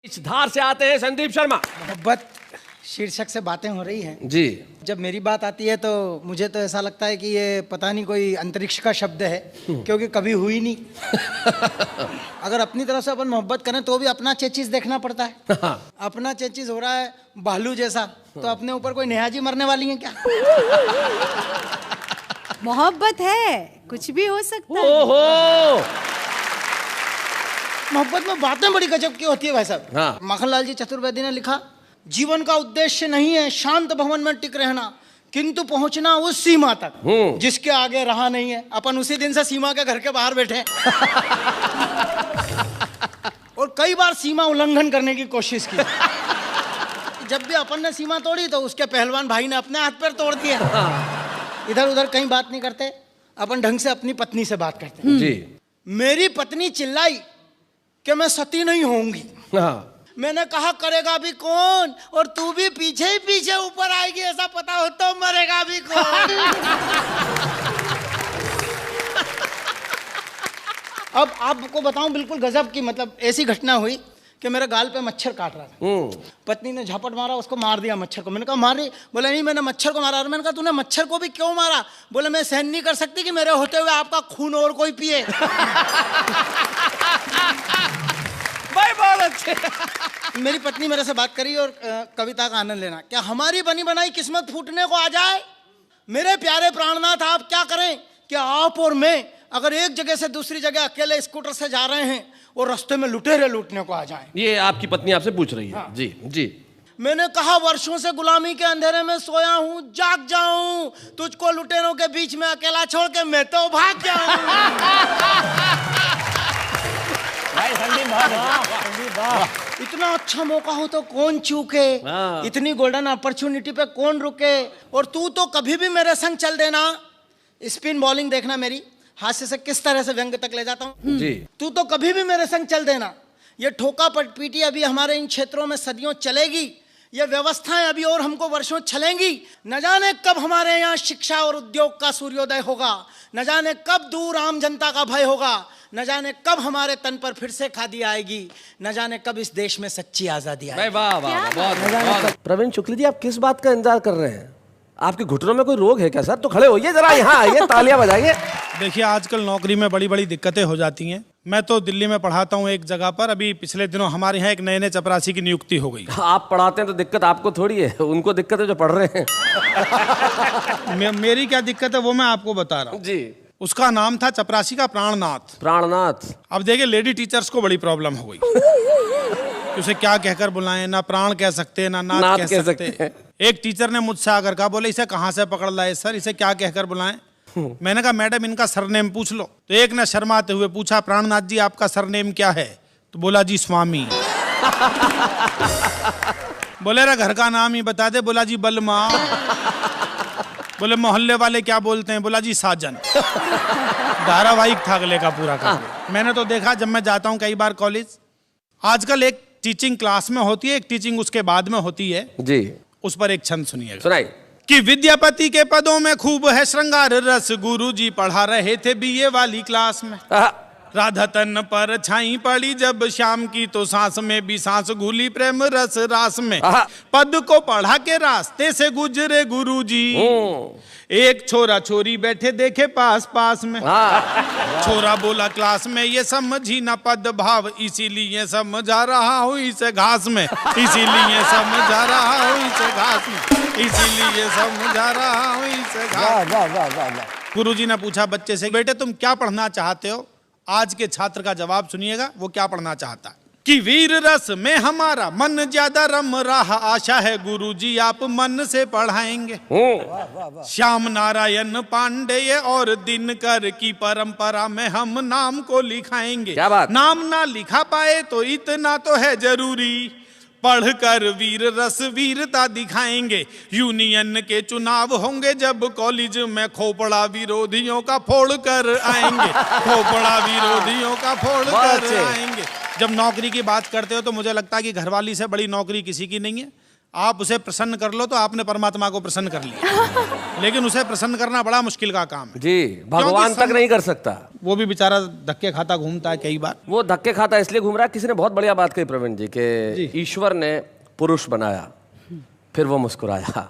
इस धार से आते हैं संदीप शर्मा। मोहब्बत शीर्षक से बातें हो रही हैं जी। जब मेरी बात आती है तो मुझे तो ऐसा लगता है कि ये पता नहीं कोई अंतरिक्ष का शब्द है, क्योंकि कभी हुई नहीं। अगर अपनी तरफ से अपन मोहब्बत करें तो भी अपना चेचिस देखना पड़ता है। अपना चेचिस हो रहा है भालू जैसा, तो अपने ऊपर कोई नेहाजी मरने वाली है क्या? मोहब्बत है, कुछ भी हो सकता है। ओहो, मोहब्बत में बातें बड़ी गजब की होती है भाई साहब। हाँ। माखनलाल जी चतुर्वेदी ने लिखा, जीवन का उद्देश्य नहीं है शांत भवन में टिक रहना, किंतु पहुंचना उस सीमा तक जिसके आगे रहा नहीं है। अपन उसी दिन से सीमा के घर के बाहर बैठे हैं। और कई बार सीमा उल्लंघन करने की कोशिश की। जब भी अपन ने सीमा तोड़ी तो उसके पहलवान भाई ने अपने हाथ पैर तोड़ दिए। इधर उधर कहीं बात नहीं करते, अपन ढंग से अपनी पत्नी से बात करते हैं। जी। मेरी पत्नी चिल्लाई कि मैं सती नहीं होऊंगी। हाँ। मैंने कहा करेगा भी कौन, और तू भी पीछे ही पीछे ऊपर आएगी, ऐसा पता हो तो मरेगा भी कौन। अब आपको बताऊं बिल्कुल गजब की, मतलब ऐसी घटना हुई कि मेरे गाल पे मच्छर काट रहा था। पत्नी ने झपट मारा, उसको मार दिया मच्छर को। मैंने कहा मारी? बोला नहीं, मैंने मच्छर को मारा। मैंने कहा तूने मच्छर को भी क्यों मारा? बोले मैं सहन नहीं कर सकती कि मेरे होते हुए आपका खून और कोई पिए। भाई बहुत अच्छे। मेरी पत्नी मेरे से बात करी और कविता का आनंद लेना। क्या हमारी बनी बनाई किस्मत फूटने को आ जाए? मेरे प्यारे प्राणनाथ, आप क्या करें कि आप और मैं अगर एक जगह से दूसरी जगह अकेले स्कूटर से जा रहे हैं और रास्ते में लुटेरे लूटने को आ जाएं। ये आपकी पत्नी आपसे पूछ रही है। हाँ। जी जी। मैंने कहा वर्षों से गुलामी के अंधेरे में सोया हूं, जाग जाऊं, तुझको लुटेरों के बीच में अकेला छोड़ के मैं तो भाग जाऊं। भाई संदीप भाई, इतना अच्छा मौका हो तो कौन चूके, इतनी गोल्डन अपॉर्चुनिटी पे कौन रुके। और तू तो कभी भी मेरे संग चल देना। स्पिन बॉलिंग देखना मेरी, हास्य से किस तरह से व्यंग तक ले जाता हूँ जी। तू तो कभी भी मेरे संग चल देना। ये ठोका पीटी अभी हमारे इन क्षेत्रों में सदियों चलेगी, ये व्यवस्थाएं अभी और हमको वर्षों चलेंगी। न जाने कब हमारे यहाँ शिक्षा और उद्योग का सूर्योदय होगा, न जाने कब दूर आम जनता का भय होगा, न जाने कब हमारे तन पर फिर से खादी आएगी, न जाने कब इस देश में सच्ची आजादी आएगी। वाह वाह, बहुत। प्रवीण शुक्ल जी, आप किस बात का इंतजार कर रहे हैं? आपके घुटनों में कोई रोग है क्या सर? तो खड़े होइए जरा, यहाँ आइए, तालियां बजाइए। देखिए आजकल नौकरी में बड़ी बड़ी दिक्कतें हो जाती हैं। मैं तो दिल्ली में पढ़ाता हूँ एक जगह पर। अभी पिछले दिनों हमारे यहाँ एक नए चपरासी की नियुक्ति हो गई। आप पढ़ाते हैं तो दिक्कत आपको थोड़ी है, उनको दिक्कत है जो पढ़ रहे हैं। मेरी क्या दिक्कत है वो मैं आपको बता रहा हूँ जी। उसका नाम था चपरासी का प्राणनाथ। प्राणनाथ। अब देखिए लेडी टीचर्स को बड़ी प्रॉब्लम हो गई। उसे क्या कहकर बुलाएं, ना प्राण कह सकते ना नाथ कह सकते। एक टीचर ने मुझसे आकर कहा, बोले इसे कहाँ से पकड़ लाए सर, इसे क्या कहकर बुलाएं? मैंने कहा मैडम इनका सरनेम पूछ लो। तो एक ने शर्माते हुए पूछा, प्राणनाथ जी आपका सरनेम क्या है? तो बोला जी स्वामी। बोले रे घर का नाम ही बता दे। बोला जी बलमा। बोले मोहल्ले वाले क्या बोलते हैं? बोला जी साजन। धारावाहिक था अगले का पूरा का। मैंने तो देखा जब मैं जाता हूँ कई बार कॉलेज, आजकल एक टीचिंग क्लास में होती है, एक टीचिंग उसके बाद में होती है जी। उस पर एक छंद सुनिएगा। सुनाइए। कि विद्यापति के पदों में खूब है श्रृंगार रस, गुरुजी पढ़ा रहे थे बीए वाली क्लास में। राधा तन पर छाई पड़ी जब शाम की, तो सांस में भी सांस घुली प्रेम रस रास में। पद को पढ़ा के रास्ते से गुजरे गुरुजी, एक छोरा छोरी बैठे देखे पास पास में। छोरा बोला क्लास में ये समझी ना पद भाव, इसीलिए समझा रहा हूँ इसे घास में, इसीलिए समझा रहा हूँ इसे घास में, इसीलिए समझा रहा हूँ इसे घास। गुरुजी ने पूछा बच्चे से, बेटे तुम क्या पढ़ना चाहते हो? आज के छात्र का जवाब सुनिएगा, वो क्या पढ़ना चाहता है। कि वीर रस में हमारा मन ज्यादा रम रहा, आशा है गुरुजी आप मन से पढ़ाएंगे। श्याम नारायण पांडेय और दिनकर की परंपरा में हम नाम को लिखाएंगे। क्या बात? नाम ना लिखा पाए तो इतना तो है जरूरी, पढ़कर वीर रस वीरता दिखाएंगे। यूनियन के चुनाव होंगे जब कॉलेज में, खोपड़ा विरोधियों का फोड़ कर आएंगे, खोपड़ा विरोधियों का फोड़ कर आएंगे। जब नौकरी की बात करते हो तो मुझे लगता है कि घरवाली से बड़ी नौकरी किसी की नहीं है। आप उसे प्रसन्न कर लो तो आपने परमात्मा को प्रसन्न कर लिया। लेकिन उसे प्रसन्न करना बड़ा मुश्किल का काम है जी, भगवान तक नहीं कर सकता। वो भी बेचारा धक्के खाता घूमता है कई बार। वो धक्के खाता इसलिए घूम रहा है। किसी ने बहुत बढ़िया बात कही प्रवीण जी के ईश्वर ने पुरुष बनाया, फिर वो मुस्कुराया।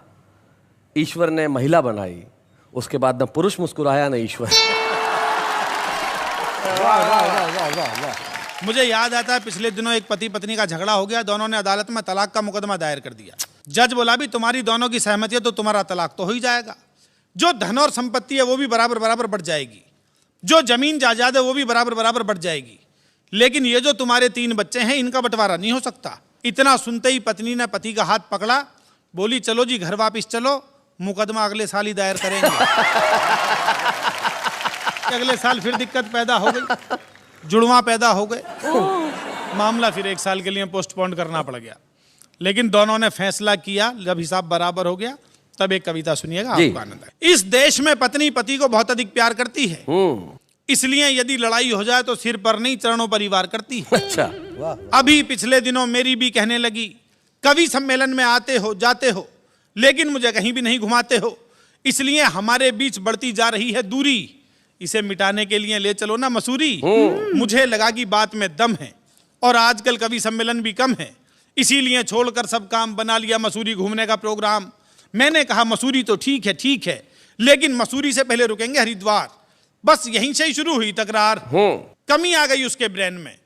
ईश्वर ने महिला बनाई, उसके बाद न पुरुष मुस्कुराया न ईश्वर। मुझे याद आता है पिछले दिनों एक पति पत्नी का झगड़ा हो गया, दोनों ने अदालत में तलाक का मुकदमा दायर कर दिया। जज बोला भी तुम्हारी दोनों की सहमति है तो तुम्हारा तलाक तो हो ही जाएगा, जो धन और संपत्ति है वो भी बराबर बराबर बढ़ जाएगी, जो जमीन जायदाद है वो भी बराबर बराबर बढ़ जाएगी, लेकिन ये जो तुम्हारे 3 बच्चे हैं इनका बंटवारा नहीं हो सकता। इतना सुनते ही पत्नी ने पति का हाथ पकड़ा, बोली चलो जी घर वापिस चलो, मुकदमा अगले साल ही दायर करेंगे। अगले साल फिर दिक्कत पैदा हो गई, जुड़वा पैदा हो गए, मामला फिर 1 साल के लिए पोस्टपोन करना पड़ गया। लेकिन दोनों ने फैसला किया, जब हिसाब बराबर हो गया तब एक कविता सुनिएगा, आपको आनंद आएगा। इस देश में पत्नी पति को बहुत अधिक प्यार करती है, इसलिए यदि लड़ाई हो जाए तो सिर पर नहीं चरणों पर ही वार करती है। अच्छा, अभी पिछले दिनों मेरी भी कहने लगी, कवि सम्मेलन में आते हो जाते हो लेकिन मुझे कहीं भी नहीं घुमाते हो, इसलिए हमारे बीच बढ़ती जा रही है दूरी, इसे मिटाने के लिए ले चलो ना मसूरी। मुझे लगा कि बात में दम है और आजकल कवि सम्मेलन भी कम है, इसीलिए छोड़कर सब काम बना लिया मसूरी घूमने का प्रोग्राम। मैंने कहा मसूरी तो ठीक है, लेकिन मसूरी से पहले रुकेंगे हरिद्वार। बस यहीं से ही शुरू हुई तकरार, कमी आ गई उसके ब्रेन में।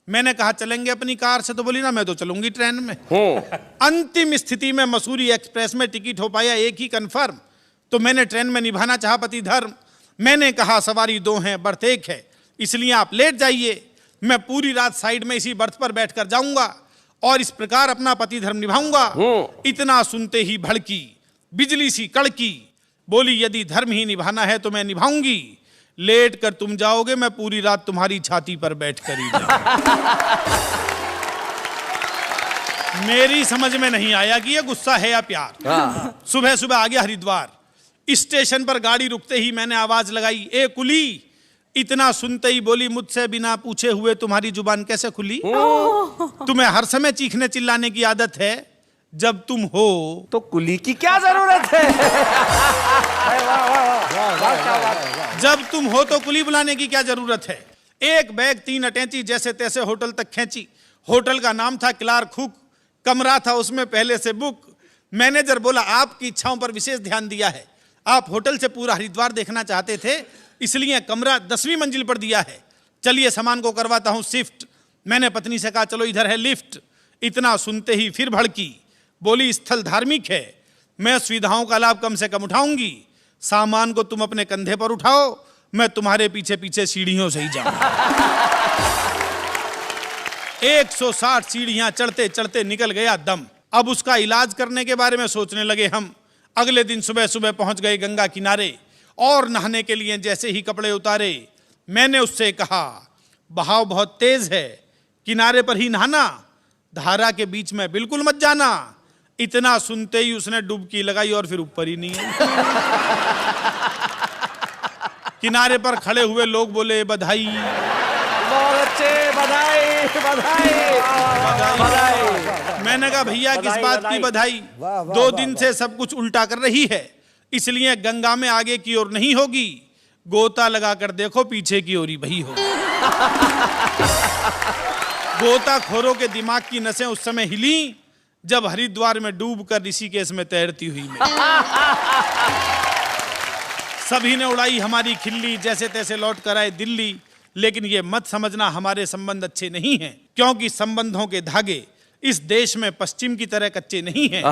मैंने कहा चलेंगे अपनी कार से, तो बोली ना मैं तो चलूंगी ट्रेन में। अंतिम स्थिति में मसूरी एक्सप्रेस में टिकट हो पाया एक ही कंफर्म, तो मैंने ट्रेन में निभाना चाहा पति धर्म। मैंने कहा सवारी 2 हैं बर्थ 1 है, इसलिए आप लेट जाइए, मैं पूरी रात साइड में इसी बर्थ पर बैठकर जाऊंगा और इस प्रकार अपना पति धर्म निभाऊंगा। इतना सुनते ही भड़की, बिजली सी कड़की, बोली यदि धर्म ही निभाना है तो मैं निभाऊंगी, लेट कर तुम जाओगे मैं पूरी रात तुम्हारी छाती पर बैठ कर ही जाऊंगा। मेरी समझ में नहीं आया कि ये गुस्सा है या प्यार। सुबह सुबह आ गया हरिद्वार, स्टेशन पर गाड़ी रुकते ही मैंने आवाज लगाई, ए कुली। इतना सुनते ही बोली, मुझसे बिना पूछे हुए तुम्हारी जुबान कैसे खुली? तुम्हें हर समय चीखने चिल्लाने की आदत है, जब तुम हो तो कुली की क्या जरूरत है? जब तुम हो तो कुली बुलाने की क्या जरूरत है? एक बैग 3 अटैची जैसे तैसे होटल तक खींची। होटल का नाम था क्लार्क हुक, कमरा था उसमें पहले से बुक। मैनेजर बोला आपकी इच्छाओं पर विशेष ध्यान दिया है, आप होटल से पूरा हरिद्वार देखना चाहते थे, इसलिए कमरा 10वीं मंजिल पर दिया है, चलिए सामान को करवाता हूं शिफ्ट। मैंने पत्नी से कहा चलो इधर है लिफ्ट। इतना सुनते ही फिर भड़की, बोली स्थल धार्मिक है, मैं सुविधाओं का लाभ कम से कम उठाऊंगी, सामान को तुम अपने कंधे पर उठाओ, मैं तुम्हारे पीछे पीछे सीढ़ियों से ही जाऊंगा। 160 सीढ़ियां चढ़ते चढ़ते निकल गया दम। अब उसका इलाज करने के बारे में सोचने लगे हम। अगले दिन सुबह सुबह पहुंच गए गंगा किनारे और नहाने के लिए जैसे ही कपड़े उतारे, मैंने उससे कहा बहाव बहुत तेज है, किनारे पर ही नहाना, धारा के बीच में बिल्कुल मत जाना। इतना सुनते ही उसने डुबकी लगाई और फिर ऊपर ही नहीं है। किनारे पर खड़े हुए लोग बोले बधाई, बहुत अच्छे, बधाई बधाई बधाई। मैंने कहा भैया किस बात की बधाई? 2 दिन से सब कुछ उल्टा कर रही है, इसलिए गंगा में आगे की ओर नहीं होगी, गोता लगाकर देखो पीछे की ओर ही वही होगी। गोताखोरों के दिमाग की नसें उस समय हिली जब हरिद्वार में डूबकर ऋषिकेश में तैरती हुई सभी ने उड़ाई हमारी खिल्ली, जैसे तैसे लौट कर आए दिल्ली। लेकिन ये मत समझना हमारे संबंध अच्छे नहीं हैं, क्योंकि संबंधों के धागे इस देश में पश्चिम की तरह कच्चे नहीं हैं।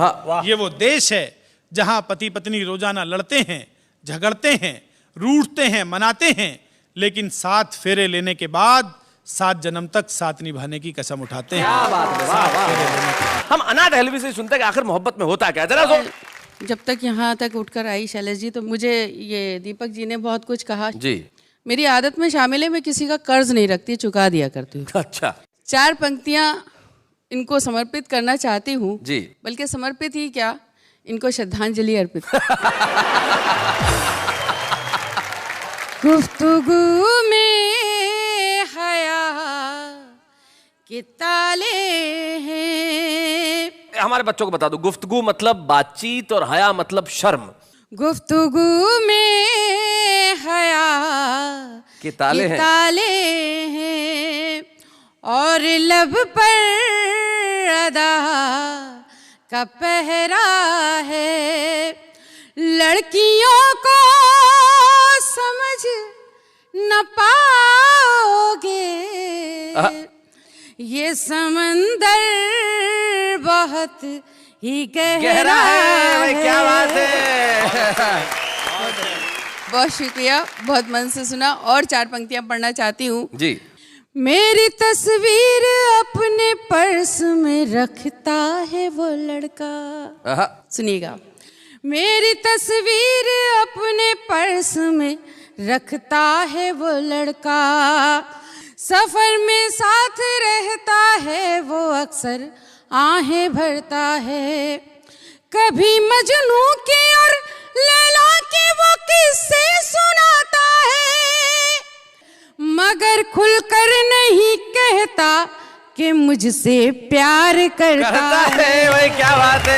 ये वो देश है जहां पति पत्नी रोजाना लड़ते हैं, झगड़ते हैं, रूठते हैं, मनाते हैं, लेकिन 7 फेरे लेने के बाद 7 जन्म तक साथ निभाने की कसम उठाते हैं। क्या बात है। हम अनाथ एलवी से सुनते हैं कि आखिर मोहब्बत में होता क्या, जरा सुन। जब तक यहाँ तक उठकर आई शैलेश जी, तो मुझे ये दीपक जी ने बहुत कुछ कहा जी। मेरी आदत में शामिल है, मैं किसी का कर्ज नहीं रखती, चुका दिया करती हूँ। अच्छा, 4 पंक्तियाँ इनको समर्पित करना चाहती हूँ जी। बल्कि समर्पित ही क्या, इनको श्रद्धांजलि अर्पित। गुफ्तगू में हया के ताले हैं, हमारे बच्चों को बता दो, गुफ्तगू मतलब बातचीत और हया मतलब शर्म। गुफ्तगू में हया के ताले हैं और लब पर अदा का पहरा है। लड़कियों को समझ न पाओगे, ये समंदर बहुत ही गहरा है। क्या बात है। बहुत शुक्रिया, बहुत मन से सुना। और 4 पंक्तियां पढ़ना चाहती हूँ जी। मेरी तस्वीर अपने पर्स में रखता है वो लड़का। सुनिएगा। मेरी तस्वीर अपने पर्स में रखता है वो लड़का, सफर में साथ रहता है वो अक्सर आहें भरता है। कभी मजनू के और लैला के वो किस्से सुनाता है, मगर खुलकर नहीं कहता कि मुझसे प्यार करता है। भाई क्या बात है।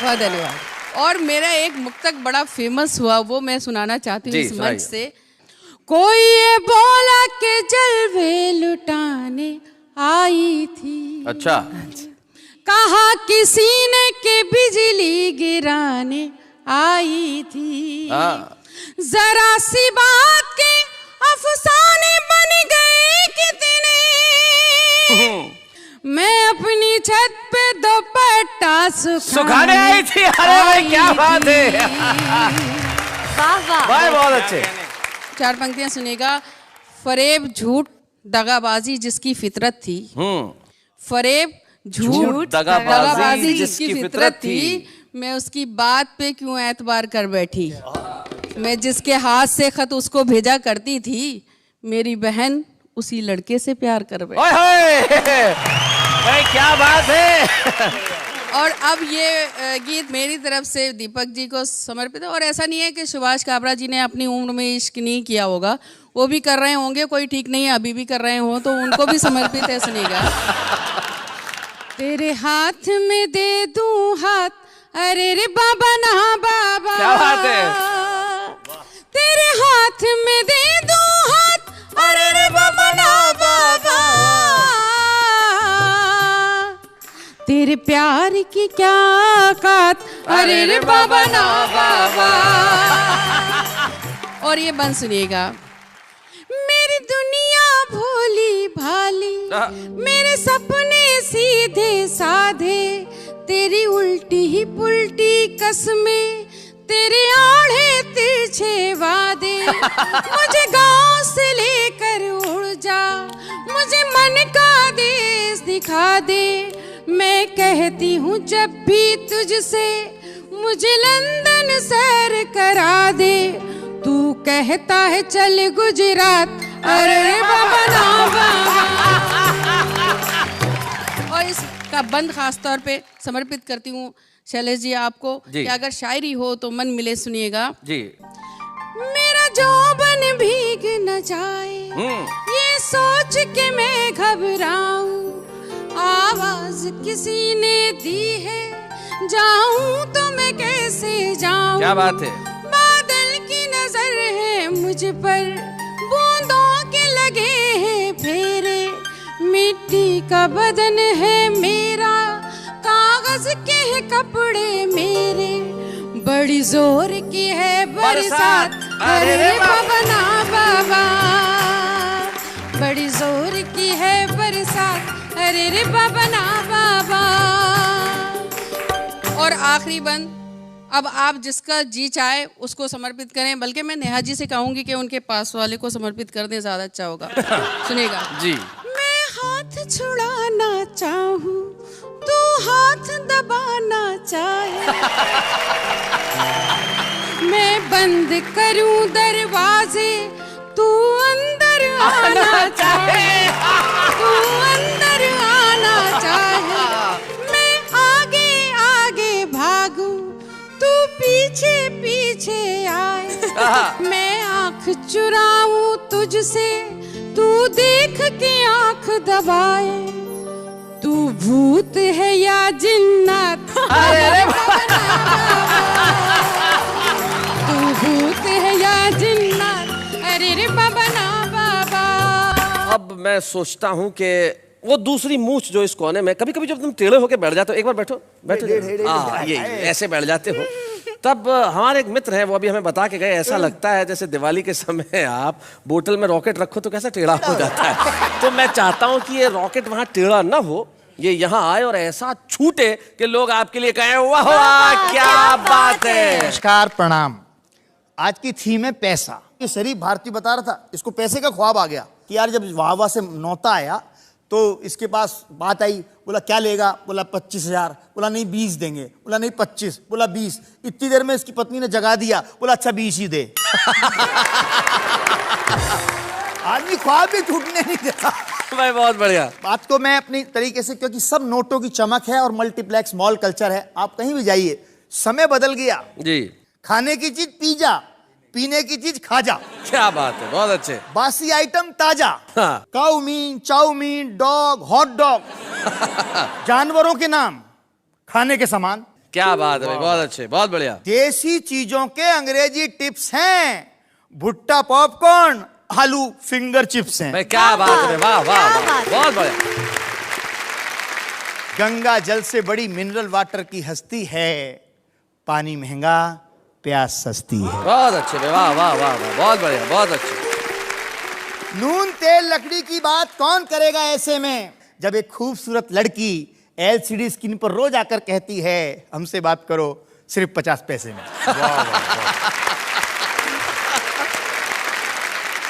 बहुत धन्यवाद। और मेरा एक मुक्तक बड़ा फेमस हुआ, वो मैं सुनाना चाहती हूँ इस मंच से। कोई ये बोला के जलवे लुटाने आई थी। अच्छा। कहा किसी ने के बिजली गिराने आई थी। जरा सी बात के अफसाने बन गए कितने, मैं अपनी छत पे दुपट्टा सुखाने आई थी। अरे भाई क्या बात है। वाह वाह भाई बहुत अच्छे। 4 पंक्तियां सुनेगा। फरेब झूठ दगाबाजी जिसकी फितरत थी। फरेब झूठ दगाबाजी जिसकी फितरत थी, मैं उसकी बात पे क्यों एतबार कर बैठी। मैं जिसके हाथ से खत उसको भेजा करती थी, मेरी बहन उसी लड़के से प्यार कर बैठी। भाई क्या बात है। और अब ये गीत मेरी तरफ से दीपक जी को समर्पित है। और ऐसा नहीं है कि सुभाष काबरा जी ने अपनी उम्र में इश्क नहीं किया होगा, वो भी कर रहे होंगे, कोई ठीक नहीं है अभी भी कर रहे हो, तो उनको भी समर्पित है। सुनिएगा। तेरे हाथ में दे दूं हाथ, अरे रे बाबा ना बाबा। क्या बात है। तेरे हाथ में दे दूं हाथ, अरे रे बाबा ना बाबा। तेरे प्यार की क्या औकात, अरे रे बाबा ना बाबा। और ये बंद सुनिएगा। मेरी दुनिया भोली भाली, मेरे सपने सीधे साधे, तेरी उल्टी ही पुल्टी कसमें, तेरे आड़े तिरछे वादे। मुझे गांव से लेकर उड़ जा, मुझे मन का देश दिखा दे। मैं कहती हूँ जब भी तुझसे, मुझे लंदन सैर करा दे। तू कहता है चल गुजरात, अरे बाबा ना बाबा। और इसका बंद खास तौर पे समर्पित करती हूँ शैलेश जी आपको, कि अगर शायरी हो तो मन मिले। सुनिएगा जी। मेरा जौबन भीग न जाए, ये सोच के मैं घबराऊं। आवाज किसी ने दी है, जाऊं तो मैं कैसे जाऊं। क्या बात है। बादल की नजर है मुझ पर, बूंदों के लगे हैं फेरे। मिट्टी का बदन है मेरा, कागज के है कपड़े मेरे। बड़ी जोर की है बरसात, अरे बाबा ना बाबा। बड़ी जोर की है बरसात, अरे रे बाबा ना बाबा। और आखिरी बंद, अब आप जिसका जी चाहे उसको समर्पित करें, बल्कि मैं नेहा जी से कहूंगी कि उनके पास वाले को समर्पित कर दें, ज्यादा अच्छा होगा। सुनिएगा जी। मैं हाथ छुड़ाना चाहूं, तू हाथ दबाना चाहे। मैं बंद करूं दरवाजे, तू अंदर आना चाहे। तू अंदर आना चाहे। मैं आगे आगे भागूं, तू पीछे पीछे आए। मैं आंख चुराऊं तुझसे, तू देख के आंख दबाए। तू तू भूत है या जिन्नात, अरे तू भूत है या जिन्नात, अरे रे बाबा ना बाबा। अब मैं सोचता हूँ कि वो दूसरी मूछ जो इस कोने में, कभी कभी जब तुम टेढ़े होके बैठ जाते हो, एक बार बैठो ये ऐसे बैठ जाते हो, तब हमारे एक मित्र हैं, वो अभी हमें बता के गए, ऐसा लगता है जैसे दिवाली के समय आप बोतल में रॉकेट रखो तो कैसा टेढ़ा हो जाता है। तो मैं चाहता हूँ कि ये रॉकेट वहाँ टेढ़ा ना हो, ये यहाँ आए और ऐसा छूटे कि लोग आपके लिए कहें वाह वाह क्या बात है। नमस्कार, प्रणाम। आज की थीम है पैसा। ये शरीफ भारतीय बता रहा था, इसको पैसे का ख्वाब आ गया कि यार जब वाह वाह से नौता आया तो इसके पास बात आई, बोला क्या लेगा, बोला 25,000, बोला नहीं 20 देंगे, बोला नहीं 25, बोला 20। इतनी देर में इसकी पत्नी ने जगा दिया, बोला अच्छा 20 ही दे। आदमी ख्वाब भी टूटने नहीं देता भाई बहुत बढ़िया। बात को मैं अपनी तरीके से, क्योंकि सब नोटों की चमक है और मल्टीप्लेक्स मॉल कल्चर है, आप कहीं भी जाइए, समय बदल गया जी, खाने की चीज पिज्जा, पीने की चीज खाजा, क्या बात है, बहुत अच्छे। बासी आइटम ताजा, हाँ। काउमीन, चाउमीन, डॉग, हॉट डॉग, जानवरों के नाम, खाने के सामान, क्या बात है भाई, बहुत अच्छे, बहुत बढ़िया। देसी चीजों के अंग्रेजी टिप्स हैं, भुट्टा पॉपकॉर्न, आलू फिंगर चिप्स हैं। भाई क्या बात है, वाह वाह वाह, बहुत बढ़िया। गंगा जल से बड़ी मिनरल वाटर की हस्ती है, पानी महंगा प्यास सस्ती है। बहुत अच्छे भाई, वाह वाह वाह वाह, बहुत बढ़िया, बहुत अच्छे। नून तेल लकड़ी की बात कौन करेगा ऐसे में, जब एक खूबसूरत लड़की एलसीडी स्क्रीन पर रोज आकर कहती है हमसे बात करो सिर्फ 50 पैसे में।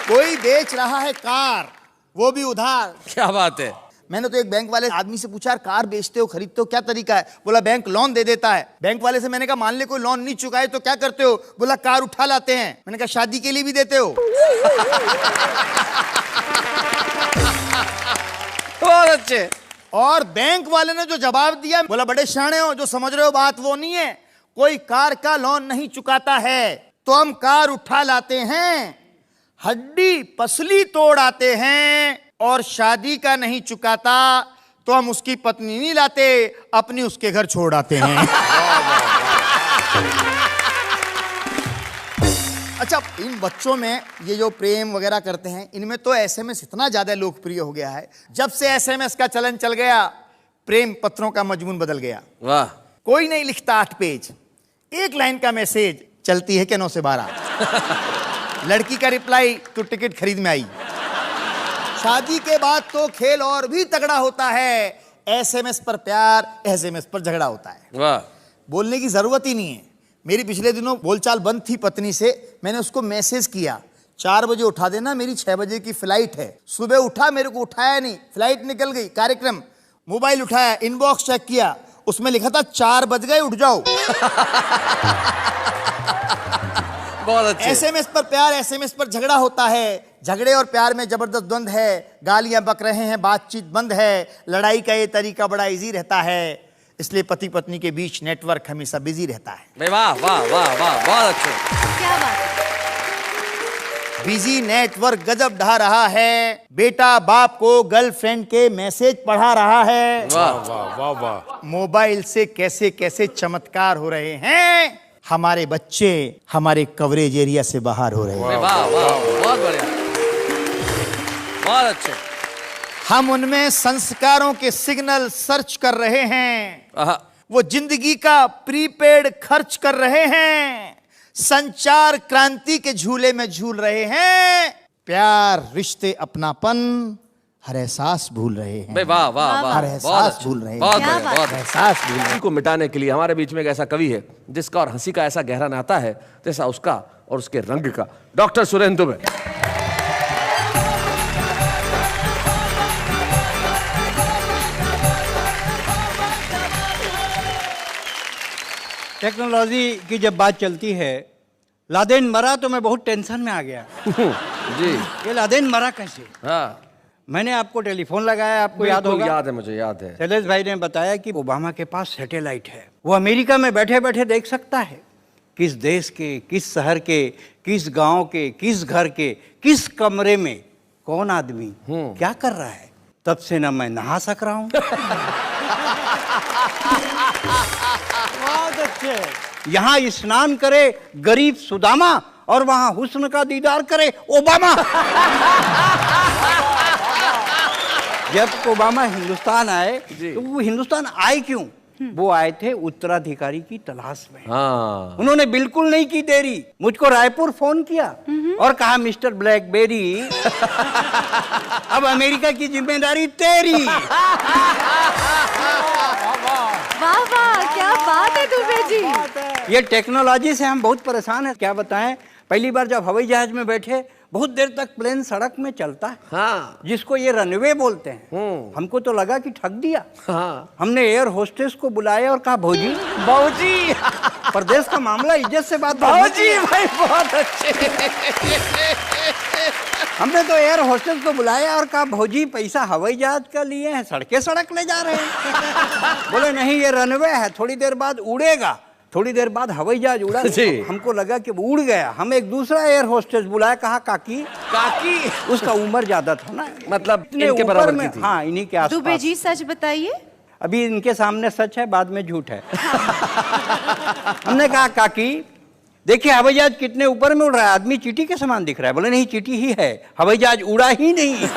कोई बेच रहा है कार, वो भी उधार। क्या बात है। मैंने तो एक बैंक वाले आदमी से पूछा, कार बेचते हो, खरीदते हो, क्या तरीका है? बोला बैंक लोन दे देता है। बैंक वाले से मैंने कहा मान ले कोई लोन नहीं चुकाए तो क्या करते हो? बोला कार उठा लाते हैं। मैंने कहा शादी के लिए भी देते हो? बहुत अच्छे। और बैंक वाले ने जो जवाब दिया, बोला बड़े शाणे हो, जो समझ रहे हो बात वो नहीं है, कोई कार का लोन नहीं चुकाता है तो हम कार उठा लाते हैं, हड्डी पसली तोड़ आते हैं, और शादी का नहीं चुकाता तो हम उसकी पत्नी नहीं लाते, अपनी उसके घर छोड़ आते हैं। अच्छा, इन बच्चों में ये जो प्रेम वगैरह करते हैं, इनमें तो एसएमएस इतना ज्यादा लोकप्रिय हो गया है। जब से एसएमएस का चलन चल गया, प्रेम पत्रों का मजमून बदल गया। वाह। कोई नहीं लिखता 8 पेज, एक लाइन का मैसेज, चलती है कि 9 से 12। लड़की का रिप्लाई, तो टिकट खरीद में आई। शादी के बाद तो खेल और भी तगड़ा होता है, एसएमएस पर प्यार, एसएमएस पर झगड़ा होता है। वाह। बोलने की जरूरत ही नहीं है। मेरी पिछले दिनों बोलचाल बंद थी पत्नी से, मैंने उसको मैसेज किया 4 बजे उठा देना, मेरी 6 बजे की फ्लाइट है। सुबह उठा, मेरे को उठाया नहीं, फ्लाइट निकल गई, कार्यक्रम। मोबाइल उठाया, इनबॉक्स चेक किया, उसमें लिखा था 4 बज गए, उठ जाओ। बहुत अच्छे। एसएमएस पर प्यार, एसएमएस पर झगड़ा होता है। झगड़े और प्यार में जबरदस्त द्वंद है, गालियां बक रहे हैं, बातचीत बंद है। लड़ाई का ये तरीका बड़ा इजी रहता है, इसलिए पति पत्नी के बीच नेटवर्क हमेशा बिजी रहता है। वाह वाह वाह वाह, बहुत अच्छे। क्या बात है। बिजी नेटवर्क गजब ढा रहा है, बेटा बाप को गर्लफ्रेंड के मैसेज पढ़ा रहा है। वाह वाह वाह वाह। मोबाइल से कैसे कैसे चमत्कार हो रहे हैं, हमारे बच्चे हमारे कवरेज एरिया से बाहर हो रहे हैं। वाह वाह, बहुत बढ़िया, बहुत अच्छे। हम उनमें संस्कारों के सिग्नल सर्च कर रहे हैं, वो जिंदगी का प्रीपेड खर्च कर रहे हैं, संचार क्रांति के झूले में झूल रहे हैं, प्यार, रिश्ते, अपनापन, हर एहसास भूल रहे हैं। वाह वाह वाह, हर एहसास भूल रहे हैं। बहुत क्या बढ़िया, बहुत एहसास भूल रहे हैं। को मिटाने के लिए हमारे बीच में एक ऐसा कवि है जिसका और हंसी का ऐसा गहरा नाता है जैसा उसका और उसके रंग का। डॉक्टर सुरेंद्र दुबे। टेक्नोलॉजी की जब बात चलती है, लादेन मरा तो मैं बहुत टेंशन में आ गया। जी। ये लादेन मरा कैसे? हाँ, मैंने आपको टेलीफोन लगाया, आपको याद होगा? याद है, मुझे याद है। शैलेश भाई ने बताया कि ओबामा के पास सैटेलाइट है, वो अमेरिका में बैठे बैठे देख सकता है किस देश के, किस शहर के, किस गांव के, किस घर के, किस कमरे में कौन आदमी क्या कर रहा है। तब से ना मैं नहा सक रहा हूं। बहुत अच्छे। यहाँ स्नान करे गरीब सुदामा और वहां हुस्न का दीदार करे ओबामा। जब ओबामा हिंदुस्तान आए तो वो हिंदुस्तान आए क्यों? वो आए थे उत्तराधिकारी की तलाश में। हाँ। उन्होंने बिल्कुल नहीं की देरी, मुझको रायपुर फोन किया और कहा मिस्टर ब्लैकबेरी अब अमेरिका की जिम्मेदारी तेरी। वाह वाह, क्या बात है दुबे जी। ये टेक्नोलॉजी से हम बहुत परेशान हैं, क्या बताएं। पहली बार जब हवाई जहाज में बैठे, बहुत देर तक प्लेन सड़क में चलता है, हाँ। जिसको ये रनवे बोलते हैं। हमको तो लगा कि ठग दिया। हाँ। हमने एयर होस्टेस को बुलाया और कहा भौजी बाबूजी, प्रदेश का मामला, इज्जत से बात बाबूजी भाई बहुत अच्छे। हमने तो एयर होस्टेस को बुलाया और कहा भौजी पैसा हवाई जहाज का लिए हैं, सड़के सड़क ले जा रहे हैं। बोले नहीं, ये रनवे है, थोड़ी देर बाद उड़ेगा। थोड़ी देर बाद हवाई जहाज उड़ा। हमको लगा कि वो उड़ गया। हम एक दूसरा एयर होस्टेस बुलाया, कहा काकी काकी, उसका उम्र ज्यादा था ना, मतलब इतने इनके ऊपर बराबर में, की थी। हाँ इन्हीं के दुबे आसपास। जी सच बताइए। अभी इनके सामने सच है, बाद में झूठ है। हमने कहा काकी देखिए हवाई जहाज कितने ऊपर में उड़ रहा है, आदमी चींटी के समान दिख रहा है। बोले नहीं, चींटी ही है, हवाई जहाज उड़ा ही नहीं।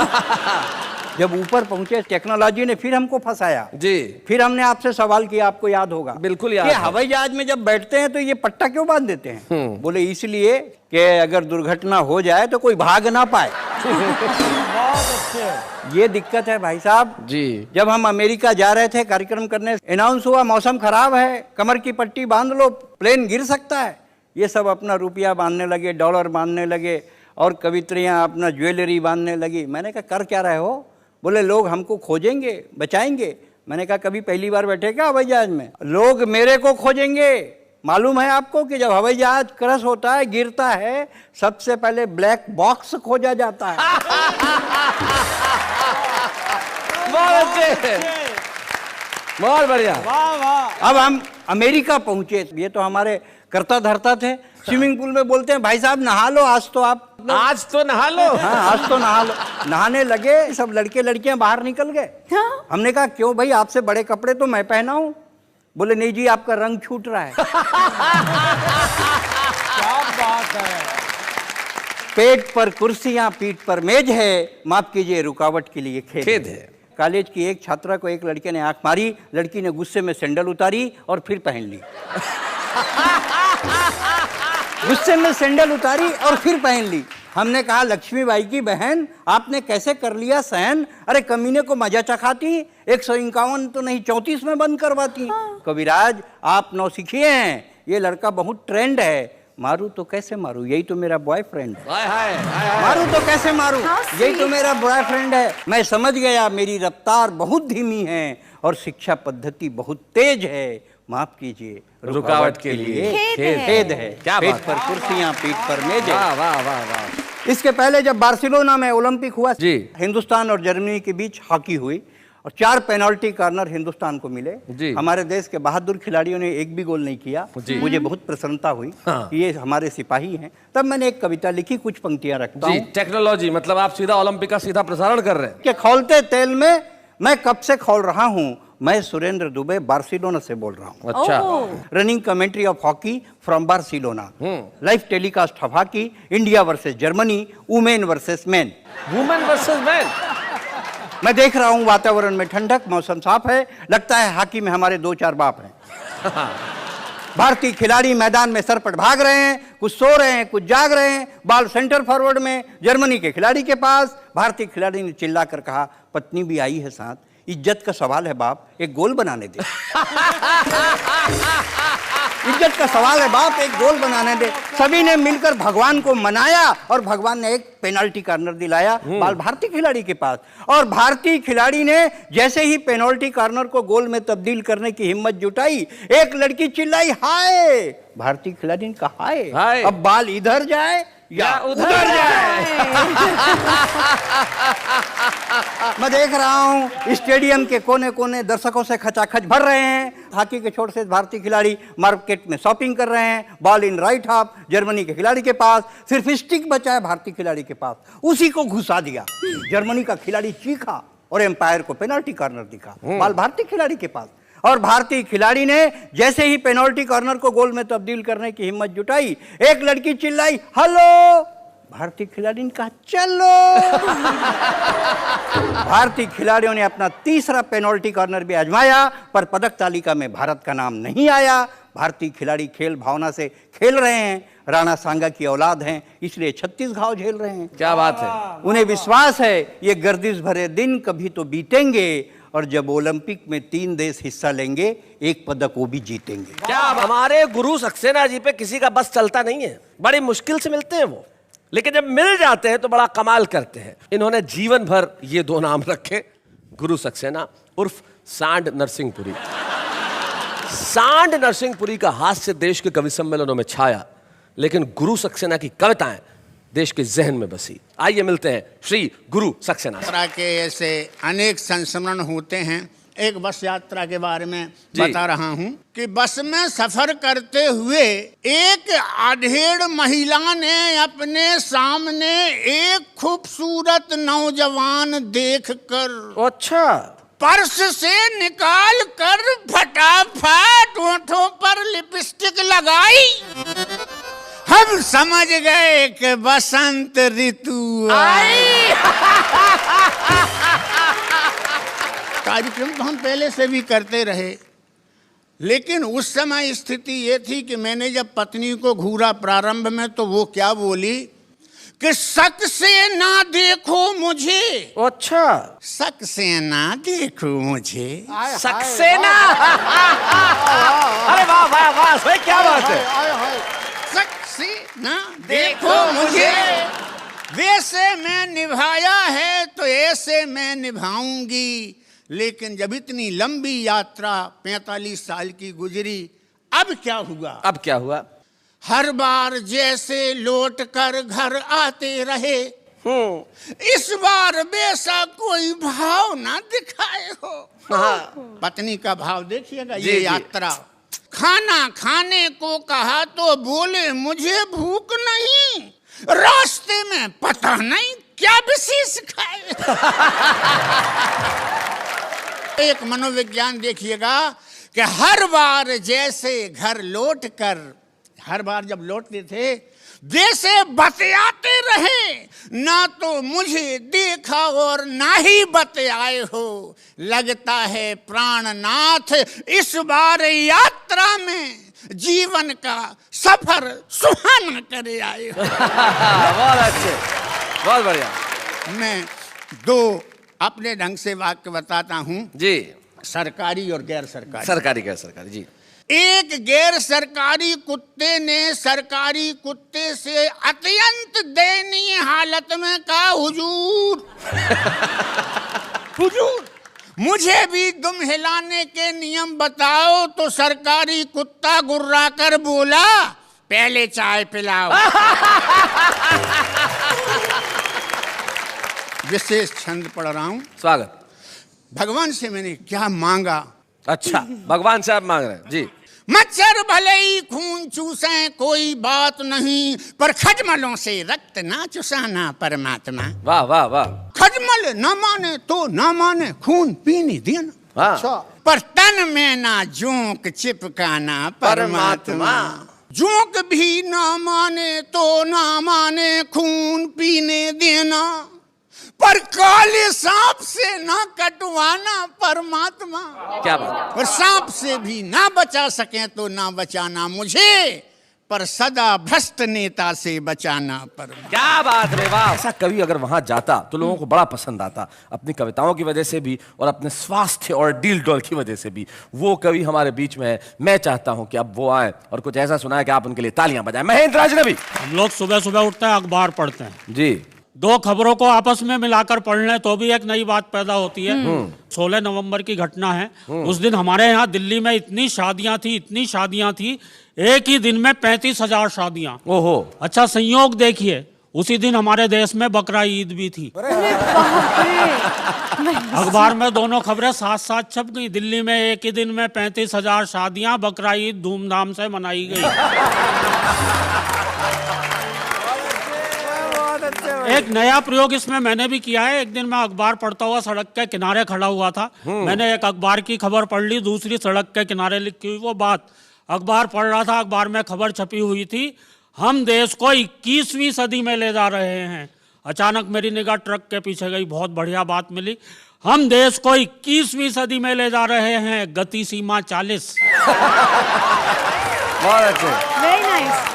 जब ऊपर पहुंचे टेक्नोलॉजी ने फिर हमको फंसाया जी। फिर हमने आपसे सवाल किया, आपको याद होगा। बिल्कुल याद कि है। हवाई जहाज में जब बैठते हैं तो ये पट्टा क्यों बांध देते हैं? बोले इसलिए कि अगर दुर्घटना हो जाए तो कोई भाग ना पाए। बहुत अच्छे। ये दिक्कत है भाई साहब जी। जब हम अमेरिका जा रहे थे कार्यक्रम करने, अनाउंस हुआ मौसम खराब है, कमर की पट्टी बांध लो, प्लेन गिर सकता है। ये सब अपना रुपया बांधने लगे, डॉलर बांधने लगे और कवित्रियां अपना ज्वेलरी बांधने लगी। मैंने कहा कर क्या रहे हो? बोले लोग हमको खोजेंगे, बचाएंगे। मैंने कहा कभी पहली बार बैठे क्या हवाई जहाज में? लोग मेरे को खोजेंगे। मालूम है आपको कि जब हवाई जहाज क्रश होता है, गिरता है, सबसे पहले ब्लैक बॉक्स खोजा जाता है। बहुत अच्छे, बहुत बढ़िया। वाह वाह। अब हम अमेरिका पहुंचे, ये तो हमारे करता धरता थे। स्विमिंग पूल में बोलते हैं भाई साहब नहा लो, आज तो आप आज तो नहा लो। हाँ आज तो नहा लो। नहाने लगे, सब लड़के लड़कियां बाहर निकल गए। हाँ? हमने कहा क्यों भाई, आपसे बड़े कपड़े तो मैं पहना हूं। बोले नहीं जी, आपका रंग छूट रहा है। क्या बात है। पेट पर कुर्सियां, पीठ पर मेज है, माफ कीजिए रुकावट के लिए खेद है। कॉलेज की एक छात्रा को एक लड़के ने आंख मारी, लड़की ने गुस्से में सैंडल उतारी और फिर पहन ली। गुस्से में सैंडल उतारी और फिर पहन ली। हमने कहा लक्ष्मीबाई की बहन, आपने कैसे कर लिया सहन? अरे कमीने को मजा चखाती, 151 तो नहीं 34 में बंद करवाती। कविराज आप नौसिखिए हैं, ये लड़का बहुत ट्रेंड है। मारू तो कैसे मारू, यही तो मेरा बॉयफ्रेंड है। हाय हाय हाय हाय। मारू तो कैसे मारू, हाँ, यही तो मेरा बॉयफ्रेंड है। मैं समझ गया मेरी रफ्तार बहुत धीमी है और शिक्षा पद्धति बहुत तेज है, माफ कीजिए रुकावट के लिए खेद है। क्या पेट बात पर कुर्सियां, पीठ पर मेज है। वाह वाह वाह वाह। इसके पहले जब बार्सिलोना में ओलंपिक हुआ जी। हिंदुस्तान और जर्मनी के बीच हॉकी हुई और 4 पेनल्टी कॉर्नर हिंदुस्तान को मिले। जी। हमारे देश के बहादुर खिलाड़ियों ने एक भी गोल नहीं किया। जी। मुझे बहुत प्रसन्नता हुई हाँ। कि ये हमारे सिपाही हैं। तब मैंने एक कविता लिखी, कुछ पंक्तियां रखता जी। हूँ। टेक्नोलॉजी मतलब आप सीधा ओलंपिक का सीधा प्रसारण कर रहे हैं। कि खौलते तेल में मैं कब से खौल रहा हूँ, मैं सुरेंद्र दुबे बार्सिलोना से बोल रहा हूँ। अच्छा। ओह। Running commentary of hockey from Barcelona, live telecast of hockey, India versus Germany, women versus man. Women versus man. मैं देख रहा हूँ वातावरण में ठंडक, मौसम साफ है, लगता है हॉकी में हमारे 2-4 बाप हैं। भारतीय खिलाड़ी मैदान में सरपट भाग रहे हैं, कुछ सो रहे हैं, कुछ जाग रहे हैं। बॉल सेंटर फॉरवर्ड में जर्मनी के खिलाड़ी के पास। भारतीय खिलाड़ी ने चिल्लाकर कहा, पत्नी भी आई है साथ, इज्जत का सवाल है बाप, एक गोल बनाने दे। इज्जत का सवाल है बाप, एक गोल बनाने दे। सभी ने मिलकर भगवान को मनाया और भगवान ने एक पेनल्टी कॉर्नर दिलाया बाल भारतीय खिलाड़ी के पास। और भारतीय खिलाड़ी ने जैसे ही पेनल्टी कॉर्नर को गोल में तब्दील करने की हिम्मत जुटाई, एक लड़की चिल्लाई हाय। भारतीय खिलाड़ी ने कहा हाय, अब बाल इधर जाए या उधर जाए। मैं देख रहा हूं स्टेडियम के कोने कोने दर्शकों से खचाखच भर रहे हैं। हॉकी के छोर से भारतीय खिलाड़ी मार्केट में शॉपिंग कर रहे हैं। Ball in right half Germany के खिलाड़ी के पास, सिर्फ स्टिक बचा है भारतीय खिलाड़ी के पास, उसी को घुसा दिया। जर्मनी का खिलाड़ी चीखा, और एम्पायर को पेनल्टी कॉर्नर दिखा, बॉल भारतीय खिलाड़ी के पास, और भारतीय खिलाड़ी ने जैसे ही पेनल्टी कॉर्नर को गोल में तब्दील करने की हिम्मत जुटाई, एक लड़की चिल्लाई हेलो, भारतीय खिलाड़ी ने कहा चलो। भारतीय खिलाड़ियों ने अपना तीसरा पेनल्टी कॉर्नर भी आजमाया, पर पदक तालिका में भारत का नाम नहीं आया। भारतीय खिलाड़ी खेल भावना से खेल रहे हैं, राणा सांगा की औलाद हैं, इसलिए 36 घाव झेल रहे हैं। क्या बात है। उन्हें विश्वास है ये गर्दिश भरे दिन कभी तो बीतेंगे, और जब ओलंपिक में 3 देश हिस्सा लेंगे, एक पदक वो भी जीतेंगे। क्या हमारे गुरु सक्सेना जी पे किसी का बस चलता नहीं है, बड़ी मुश्किल से मिलते हैं वो, लेकिन जब मिल जाते हैं तो बड़ा कमाल करते हैं। इन्होंने जीवन भर ये 2 नाम रखे, गुरु सक्सेना उर्फ सांड नरसिंहपुरी। सांड नरसिंहपुरी का हास्य देश के कवि सम्मेलनों में छाया, लेकिन गुरु सक्सेना की कविताएं देश के जहन में बसी। आइए मिलते हैं श्री गुरु सक्सेना। यात्रा के ऐसे अनेक संस्मरण होते हैं। एक बस यात्रा के बारे में बता रहा हूं कि बस में सफर करते हुए एक आधेड़ महिला ने अपने सामने एक खूबसूरत नौजवान देखकर अच्छा पर्स से निकाल कर फटाफट होठों पर लिपस्टिक लगाई। हम समझ गए कि बसंत ऋतु आई। कार्यक्रम तो हम पहले से भी करते रहे, लेकिन उस समय स्थिति ये थी कि मैंने जब पत्नी को घूरा प्रारंभ में, तो वो क्या बोली कि शक से ना देखो मुझे। अच्छा, शक से ना देखो मुझे। सक्सेना। अरे वाह वाह वाह, भाई क्या बात है। शक से ना देखो मुझे, वैसे मैं निभाया है तो ऐसे मैं निभाऊंगी। लेकिन जब इतनी लंबी यात्रा 45 साल की गुजरी, अब क्या हुआ? अब क्या हुआ? हर बार जैसे लौट कर घर आते रहे, इस बार वैसा कोई भाव ना दिखाए हो। पत्नी का भाव देखिएगा। ये यात्रा, खाना खाने को कहा तो बोले मुझे भूख नहीं, रास्ते में पता नहीं क्या विशेष खाए। एक मनोविज्ञान देखिएगा कि हर बार जैसे घर लौट कर, हर बार जब लौटते थे जैसे बतियाते रहे, ना तो मुझे देखा और ना ही बतियाए हो। लगता है प्राणनाथ इस बार यात्रा में जीवन का सफर सुहाना करे आए हो। बहुत अच्छे, बहुत बढ़िया। मैं 2 अपने ढंग से वाक्य बताता हूं जी, सरकारी और गैर सरकारी। सरकारी गैर सरकारी जी। एक गैर सरकारी कुत्ते ने सरकारी कुत्ते से अत्यंत दयनीय हालत में कहा, हुजूर हुजूर मुझे भी दुम हिलाने के नियम बताओ। तो सरकारी कुत्ता गुर्रा कर बोला, पहले चाय पिलाओ। विशेष छंद पढ़ रहा हूं। स्वागत। भगवान से मैंने क्या मांगा? अच्छा, भगवान से आप मांग रहे हैं जी। मच्छर भले ही खून चूसे कोई बात नहीं, पर खजमलों से रक्त ना चुसाना परमात्मा। वाह वाह वाह। खजमल न माने तो न माने, खून पीने देना। हाँ। पर तन में ना जोंक चिपकाना परमात्मा। जोंक भी ना माने तो ना माने, खून पीने देना। पर काले सांप से ना कटवाना परमात्मा। क्या बात। और सांप से भी ना बचा सके तो ना बचाना मुझे, पर सदा भ्रष्ट नेता से बचाना परमात्मा। क्या बात रे, वाह। ऐसा कवि अगर वहां जाता तो लोगों को बड़ा पसंद आता, अपनी कविताओं की वजह से भी और अपने स्वास्थ्य और डील डॉल की वजह से भी। वो कवि हमारे बीच में है। मैं चाहता हूं कि अब वो आए और कुछ ऐसा सुनाए कि आप उनके लिए तालियां बजाएं। महेंद्र अजनबी। हम लोग सुबह सुबह उठते हैं, अखबार पढ़ते हैं जी। 2 खबरों को आपस में मिलाकर पढ़ लें तो भी एक नई बात पैदा होती है। 16 नवंबर की घटना है। उस दिन हमारे यहाँ दिल्ली में इतनी शादियां थी, एक ही दिन में 35,000 शादियां। ओहो। अच्छा, संयोग देखिए, उसी दिन हमारे देश में बकरा ईद भी थी। अखबार में दोनों खबरें साथ साथ छप गई। दिल्ली में एक ही दिन में 35,000 शादियां, बकरा ईद धूमधाम से मनाई गई। एक नया प्रयोग इसमें मैंने भी किया है। एक दिन मैं अखबार पढ़ता हुआ सड़क के किनारे खड़ा हुआ था। मैंने एक अखबार की खबर पढ़ ली, दूसरी सड़क के किनारे लिखी हुई वो बात। अखबार पढ़ रहा था, अखबार में खबर छपी हुई थी, हम देश को 21वीं सदी में ले जा रहे हैं। अचानक मेरी निगाह ट्रक के पीछे गई, बहुत बढ़िया बात मिली। हम देश को 21वीं सदी में ले जा रहे हैं, गति सीमा 40। बहुत अच्छे। Very nice.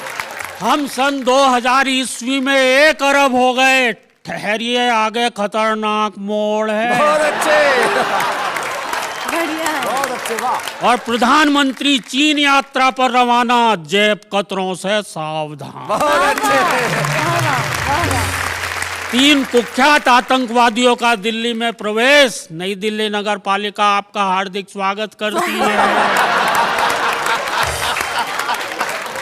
हम सन 2000 ईस्वी में 1 अरब हो गए। ठहरिए, आगे खतरनाक मोड़ है। बहुत अच्छे। बढ़िया है। बहुत अच्छे, वाह। और प्रधानमंत्री चीन यात्रा पर रवाना, जेब कतरों से सावधान। बहुत अच्छे। 3 कुख्यात आतंकवादियों का दिल्ली में प्रवेश, नई दिल्ली नगर पालिका आपका हार्दिक स्वागत करती है।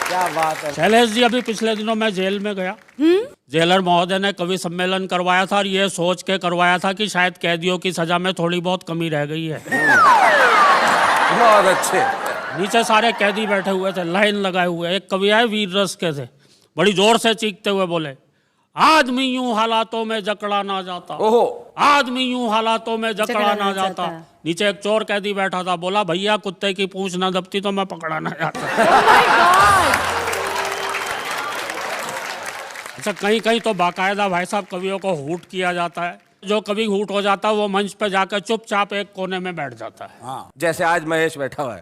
क्या बात है। शैलेश जी, अभी पिछले दिनों मैं जेल में गया। जेलर महोदय ने कवि सम्मेलन करवाया था और ये सोच के करवाया था कि शायद कैदियों की सजा में थोड़ी बहुत कमी रह गई है। बहुत अच्छे। नीचे सारे कैदी बैठे हुए थे, लाइन लगाए हुए। एक कवि आए, वीर रस के थे, बड़ी जोर से चीखते हुए बोले, आदमी यूं हालातों में जकड़ा ना जाता, ओहो। आदमी यूं हालातों में जकड़ा ना जाता। नीचे एक चोर कैदी बैठा था, बोला, भैया कुत्ते की पूंछ ना दबती तो मैं पकड़ा ना जाता। Oh my God! अच्छा, कहीं कहीं तो बाकायदा भाई साहब कवियों को हूट किया जाता है। जो कभी हूट हो जाता है वो मंच पे जाकर चुपचाप एक कोने में बैठ जाता है। हाँ। जैसे आज महेश बैठा हुआ है।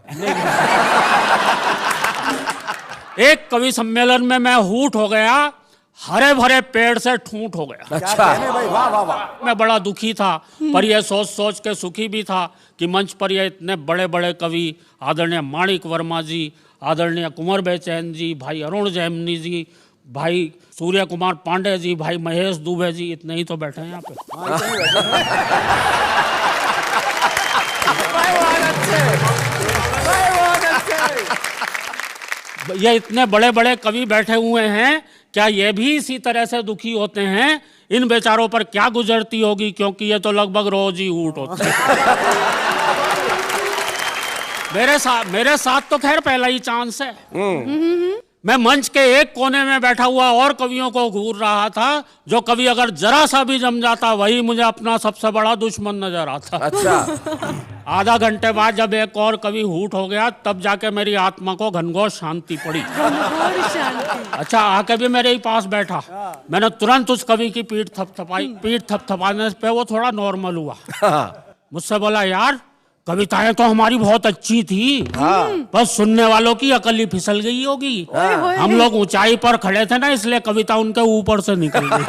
एक कवि सम्मेलन में मैं हूट हो गया, हरे भरे पेड़ से ठूंठ हो गया। अच्छा। भाई, वाह वाह वाह। मैं बड़ा दुखी था, पर यह सोच सोच के सुखी भी था कि मंच पर ये इतने बड़े बड़े कवि, आदरणीय माणिक वर्मा जी, आदरणीय कुंवर बेचैन जी, भाई अरुण जैमिनी जी, भाई सूर्य कुमार पांडे जी, भाई महेश दुबे जी, इतने ही तो बैठे हैं यहाँ पे। ये इतने बड़े बड़े कवि बैठे हुए हैं, क्या ये भी इसी तरह से दुखी होते हैं? इन बेचारों पर क्या गुजरती होगी, क्योंकि ये तो लगभग रोज ही ऊट होते हैं। मेरे साथ तो खैर पहला ही चांस है। मैं मंच के एक कोने में बैठा हुआ और कवियों को घूर रहा था। जो कवि अगर जरा सा भी जम जाता, वही मुझे अपना सबसे बड़ा दुश्मन नजर आता। अच्छा। आधा घंटे बाद जब एक और कवि हूट हो गया, तब जाके मेरी आत्मा को घनघोर शांति पड़ी। अच्छा, आके भी मेरे ही पास बैठा। मैंने तुरंत उस कवि की पीठ थपथपाई। पीठ थपथपाने पे वो थोड़ा नॉर्मल हुआ। मुझसे बोला, यार कविताएं तो हमारी बहुत अच्छी थी, बस सुनने वालों की अकल ही फिसल गई होगी। हम लोग ऊंचाई पर खड़े थे ना, इसलिए कविता उनके ऊपर से निकल गई।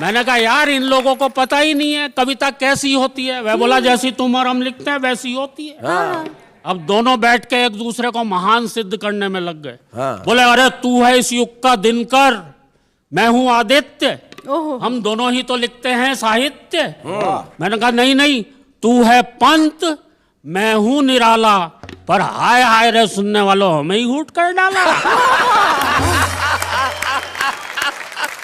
मैंने कहा, यार इन लोगों को पता ही नहीं है कविता कैसी होती है। वह बोला, जैसी तुम और हम लिखते हैं वैसी होती है। अब दोनों बैठ के एक दूसरे को महान सिद्ध करने में लग गए। बोले, अरे तू है इस युग का दिनकर, मैं हूं आदित्य, हम दोनों ही तो लिखते हैं साहित्य। मैंने कहा, नहीं नहीं, तू है पंत, मैं हूं निराला, पर हाय हाय रे सुनने वालों, हमें ही हूट कर डाला।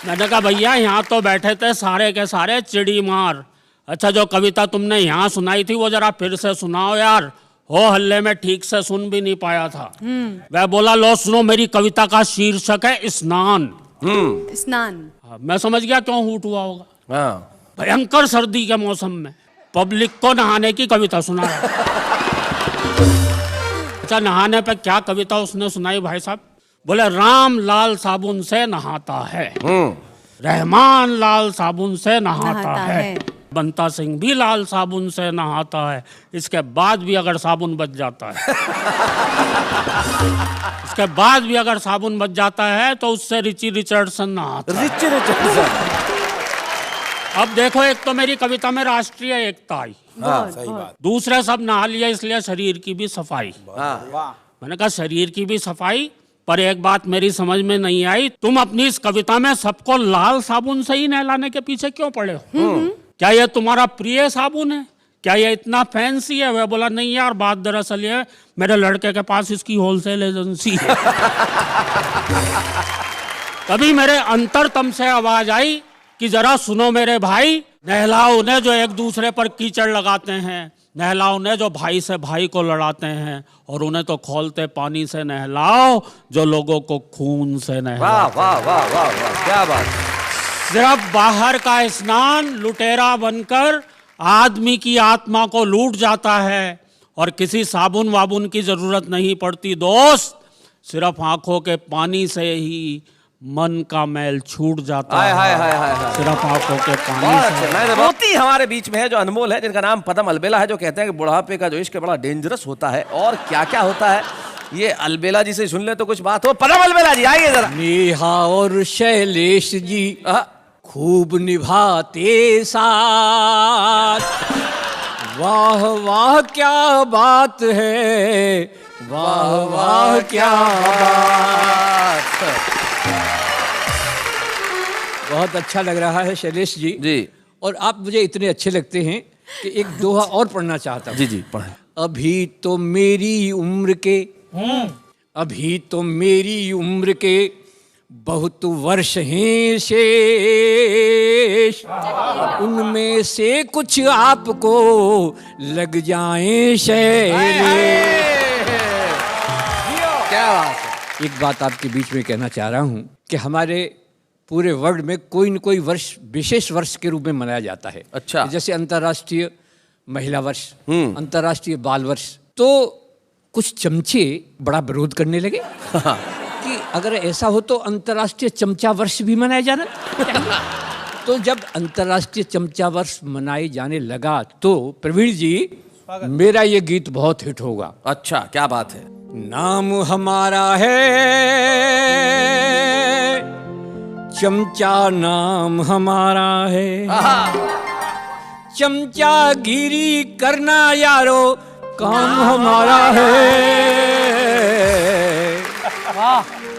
मैंने कहा, भैया यहाँ तो बैठे थे सारे के सारे चिड़ी मार। अच्छा, जो कविता तुमने यहाँ सुनाई थी वो जरा फिर से सुनाओ यार, हो हल्ले में ठीक से सुन भी नहीं पाया था। वह बोला, लो सुनो, मेरी कविता का शीर्षक है स्नान। स्नान। मैं समझ गया क्यों हूट हुआ होगा। भयंकर सर्दी के मौसम में पब्लिक को नहाने की कविता सुना रहा। अच्छा, नहाने पे क्या कविता उसने सुनाई भाई साहब? बोले, राम लाल साबुन से नहाता है, रहमान लाल साबुन से नहाता है, बंता सिंह भी लाल साबुन से नहाता है, इसके बाद भी अगर साबुन बच जाता है इसके बाद भी अगर साबुन बच जाता है तो उससे रिची रिचर्डसन नहाता है। Richie Richardson. अब देखो, एक तो मेरी कविता में राष्ट्रीय एकता आई, सही बात। दूसरे सब नहा लिया, इसलिए शरीर की भी सफाई। मैंने कहा, शरीर की भी सफाई, पर एक बात मेरी समझ में नहीं आई, तुम अपनी इस कविता में सबको लाल साबुन से ही नहलाने के पीछे क्यों पड़े हो? क्या ये तुम्हारा प्रिय साबुन है? क्या ये इतना फैंसी है? वह बोला, नहीं यार, बात दरअसल ये मेरे लड़के के पास इसकी होलसेल एजेंसी है। तभी मेरे अंतरतम से आवाज आई कि जरा सुनो मेरे भाई, नहलाओ उन्हें जो एक दूसरे पर कीचड़ लगाते हैं, नहलाओ उन्हें जो भाई से भाई को लड़ाते हैं, और उन्हें तो खौलते पानी से नहलाओ जो लोगों को खून से नहलाते। वाह वाह वाह वाह वाह, क्या बात। सिर्फ बाहर का स्नान लुटेरा बनकर आदमी की आत्मा को लूट जाता है, और किसी साबुन वाबुन की जरूरत नहीं पड़ती दोस्त, सिर्फ आंखों के पानी से ही मन का मैल छूट जाता है। हाय हाय हाय हाय। सिर्फ आंखों के पानी बहुत से। अच्छे। मोती हमारे बीच में है जो अनमोल है, जिनका नाम पदम अलबेला है, जो कहते हैं कि बुढ़ापे का जो इश्क बड़ा डेंजरस होता है। और क्या क्या होता है ये अलबेला जी से सुन ले तो कुछ बात हो। पदम अलबेला जी आइए जरा। नेहा और शैलेश जी खूब निभाते साथ, वाह वाह क्या बात है, वाह वाह क्या बात। बहुत अच्छा लग रहा है शैलेश जी। जी। और आप मुझे इतने अच्छे लगते हैं कि एक दोहा और पढ़ना चाहता हूँ। जी जी पढ़ें। अभी तो मेरी उम्र के, अभी तो मेरी उम्र के बहुत वर्ष हैं शेष, उनमें से कुछ आपको लग जाएं शैलेश। क्या बात है। एक बात आपके बीच में कहना चाह रहा हूँ कि हमारे पूरे वर्ल्ड में कोई न कोई वर्ष विशेष वर्ष के रूप में मनाया जाता है। अच्छा। जैसे अंतर्राष्ट्रीय महिला वर्ष, अंतर्राष्ट्रीय बाल वर्ष। तो कुछ चमचे बड़ा विरोध करने लगे कि अगर ऐसा हो तो अंतर्राष्ट्रीय चमचा वर्ष भी मनाया जाना चाहिए। तो जब अंतर्राष्ट्रीय चमचा वर्ष मनाए जाने लगा तो प्रवीण जी मेरा ये गीत बहुत हिट होगा। अच्छा क्या बात है। नाम हमारा है चमचा, नाम हमारा है चमचागिरी करना यारो काम हमारा है।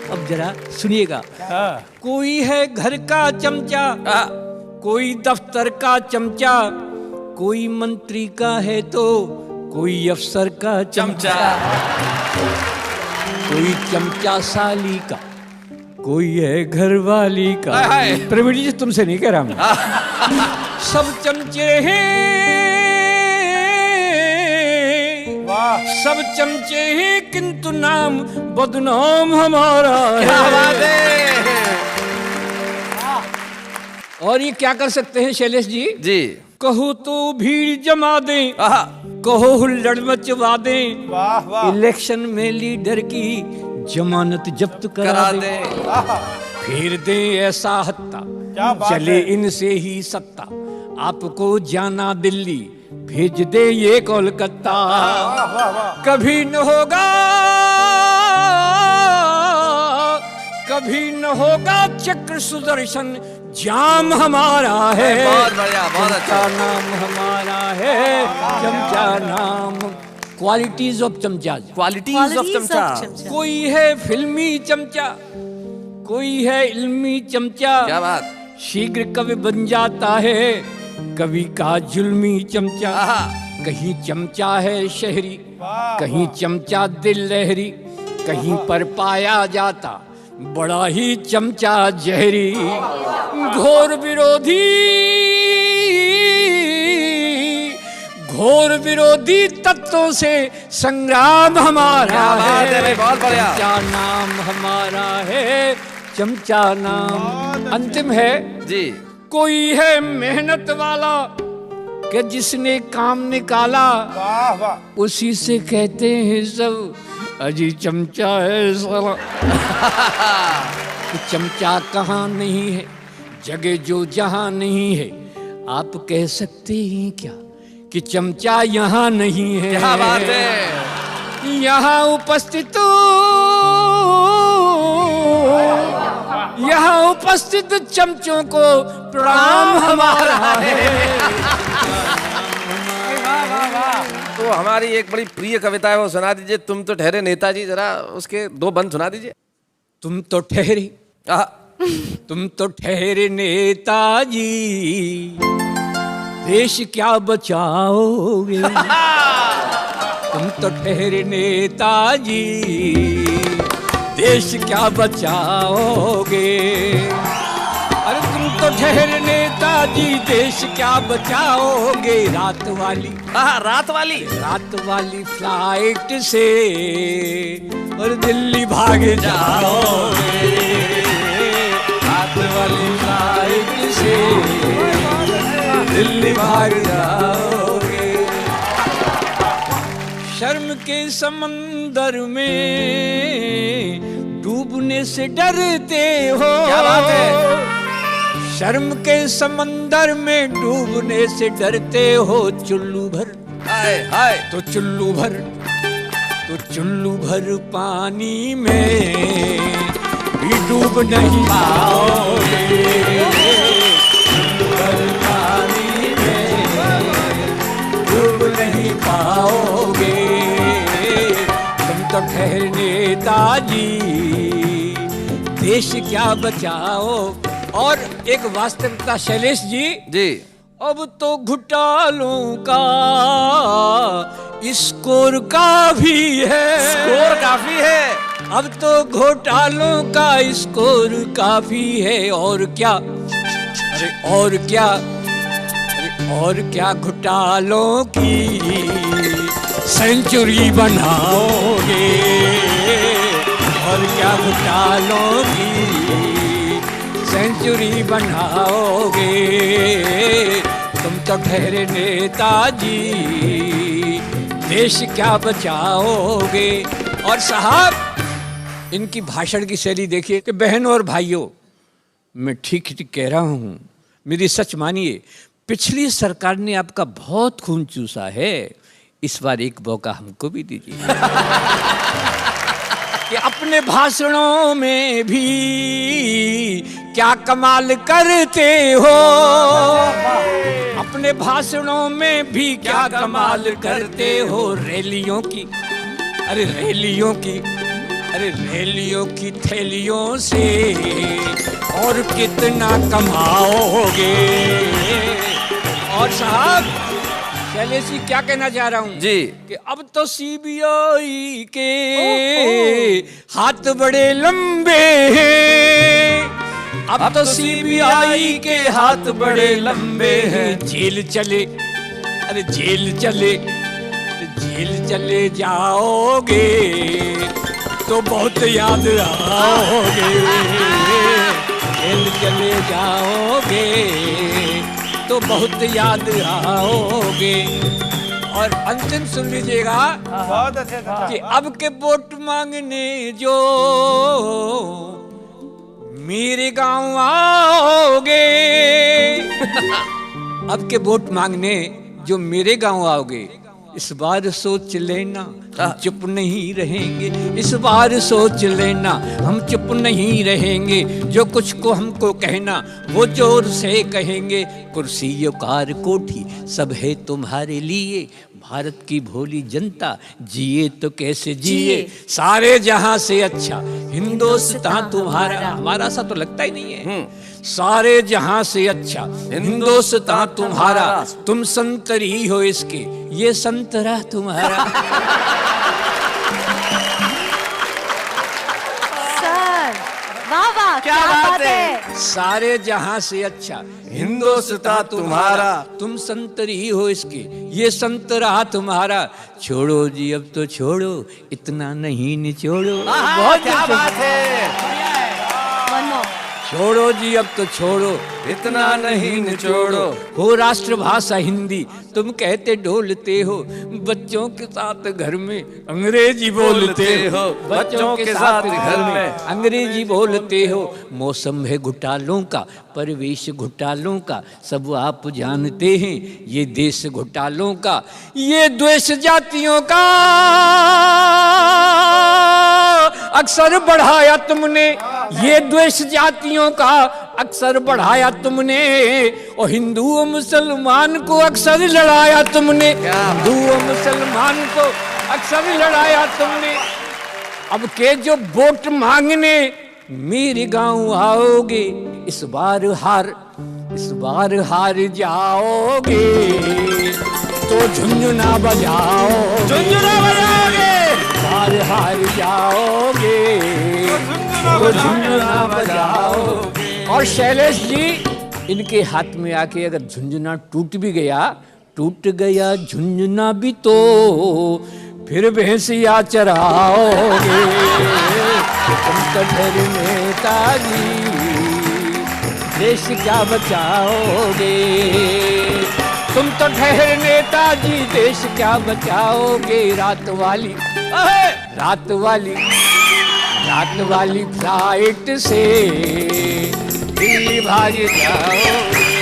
अब जरा सुनिएगा। कोई है घर का चमचा, कोई दफ्तर का चमचा, कोई मंत्री का है तो कोई अफसर का चमचा, कोई चमचा साली का, कोई है घर वाली का। प्रवीण जी तुमसे नहीं कह रहा मैं। सब चमचे हैं, सब चमचे हैं, किंतु नाम बदनाम हमारा है। और ये क्या कर सकते हैं शैलेश जी? जी। कहो तो भीड़ जमा दें, कहो हुल्लड़ मचवा दें, इलेक्शन में लीडर की जमानत जब्त करा दे, फिर दे ऐसा हत्ता चले इनसे ही सत्ता, आपको जाना दिल्ली भेज दे ये कोलकाता। कभी न होगा, कभी न होगा चक्र सुदर्शन, जाम हमारा है। बहुत बढ़िया, बहुत अच्छा। नाम हमारा है चमचा, नाम क्वालिटीज ऑफ चमचा। क्वालिटीज ऑफ चमचा। कोई है फिल्मी चमचा, कोई है इल्मी चमचा। क्या बात। शीघ्र कवि बन जाता है कवि का जुल्मी चमचा। कहीं चमचा है शहरी, कहीं चमचा दिल लहरी, कहीं पर पाया जाता बड़ा ही चमचा जहरी। घोर विरोधी, घोर विरोधी तत्वों से संग्राम हमारा है। बहुत बढ़िया। चमचा नाम हमारा है, चमचा नाम। अंतिम है जी। कोई है मेहनत वाला कि जिसने काम निकाला, उसी से कहते हैं सब अजी चमचा है साला। चमचा कहाँ नहीं है, जगह जो जहाँ नहीं है, आप कह सकते हैं क्या कि चमचा यहाँ नहीं है। क्या बात है। यहाँ उपस्थित, यहाँ उपस्थित चमचों को प्रणाम हमारा है। तो हमारी एक बड़ी प्रिय कविता है, वो सुना दीजिए। तुम तो ठहरे नेताजी, जरा उसके दो बंद सुना दीजिए। तुम तो ठहरे, तुम तो ठहरे नेताजी, देश क्या बचाओगे। तुम तो ठहरे नेताजी, देश क्या बचाओगे। अरे तुम तो ठहर नेताजी, देश क्या बचाओगे? रात वाली, रात वाली फ्लाइट से और दिल्ली भाग जाओगे। रात वाली फ्लाइट से दिल्ली भाग जाओगे। शर्म के समंदर में डूबने से डरते हो। क्या बात है? शर्म के समंदर में डूबने से डरते हो। चुल्लू भर, हाय हाय, तो चुल्लू भर पानी में भी डूब नहीं पाओगे। चुल्लू भर पानी में डूब नहीं पाओगे। तुम तो ठहर नेताजी, देश क्या बचाओ। और एक वास्तविकता शैलेश जी, अब तो घोटालों का स्कोर काफी है। अब तो घोटालों का स्कोर काफी है। और क्या घोटालों की सेंचुरी बनाओगे। और क्या घोटालों की सेंचुरी बनाओगे। तुम तो ठहरे नेताजी, देश क्या बचाओगे। और साहब, इनकी भाषण की शैली देखिए कि बहनों और भाइयों, मैं ठीक कह रहा हूँ, मेरी सच मानिए, पिछली सरकार ने आपका बहुत खून चूसा है, इस बार एक मौका हमको भी दीजिए। कि अपने भाषणों में भी क्या कमाल करते हो। अपने भाषणों में भी क्या कमाल करते हो। रैलियों की थैलियों से और कितना कमाओगे। और साहब, शैलेश जी, क्या कहना चाह रहा हूँ जी कि अब तो सीबीआई के हाथ बड़े लंबे हैं। अब तो सीबीआई के हाथ बड़े लंबे हैं। जेल चले जाओगे तो बहुत याद आओगे। जेल चले जाओगे तो बहुत याद आओगे। और अंतिम सुन लीजिएगा, बहुत अच्छे कि अब के वोट मांगने जो मेरे गांव आओगे। अब के वोट मांगने जो मेरे गांव आओगे, इस बार सोच लेना हम चुप नहीं रहेंगे। इस बार सोच लेना हम चुप नहीं रहेंगे। जो कुछ को हमको कहना वो जोर से कहेंगे। कुर्सी कार कोठी सब है तुम्हारे लिए। भारत की भोली जनता जिए तो कैसे जिए। सारे जहां से अच्छा हिंदुस्तान तुम्हारा। हमारा सा तो लगता ही नहीं है। सारे जहां से अच्छा हिंदुस्तान तुम्हारा। तुम संतरी हो इसके, ये संतरा तुम्हारा। सर, वाह वाह, क्या बात है। सारे जहां से अच्छा हिंदुस्तान तुम्हारा। तुम संतरी हो इसके, ये संतरा तुम्हारा। छोड़ो जी अब तो छोड़ो, इतना नहीं निचोड़ो। बहुत क्या बात है। छोड़ो जी अब तो छोड़ो, इतना नहीं निचोड़ो। हो राष्ट्रभाषा हिंदी तुम कहते डोलते हो। बच्चों के साथ घर में अंग्रेजी बोलते हो। बच्चों के साथ घर में अंग्रेजी बोलते हो। मौसम है घोटालों का, परिवेश घोटालों का, सब आप जानते हैं। ये देश घोटालों का, ये द्वेष जातियों का अक्सर बढ़ाया तुमने। ये द्वेष जातियों का अक्सर बढ़ाया तुमने। और हिंदू और मुसलमान को अक्सर लड़ाया तुमने। हिंदू और मुसलमान को अक्सर लड़ाया तुमने। अब के जो वोट मांगने मेरे गांव आओगे, इस बार हार जाओगे तो झुंझुना बजाओगे। हार जाओगे तो झुंझुना बजाओगे। और शैलेश जी, इनके हाथ में आके अगर झुंझुना टूट भी गया, टूट गया झुंझुना भी तो फिर भैंसिया चराओगे। तुम तो ठहरे नेताजी, देश क्या बचाओगे। तुम तो ठहरे नेताजी, देश क्या बचाओगे। रात वाली फ्लाइट से दिल्ली भाग जाओगे।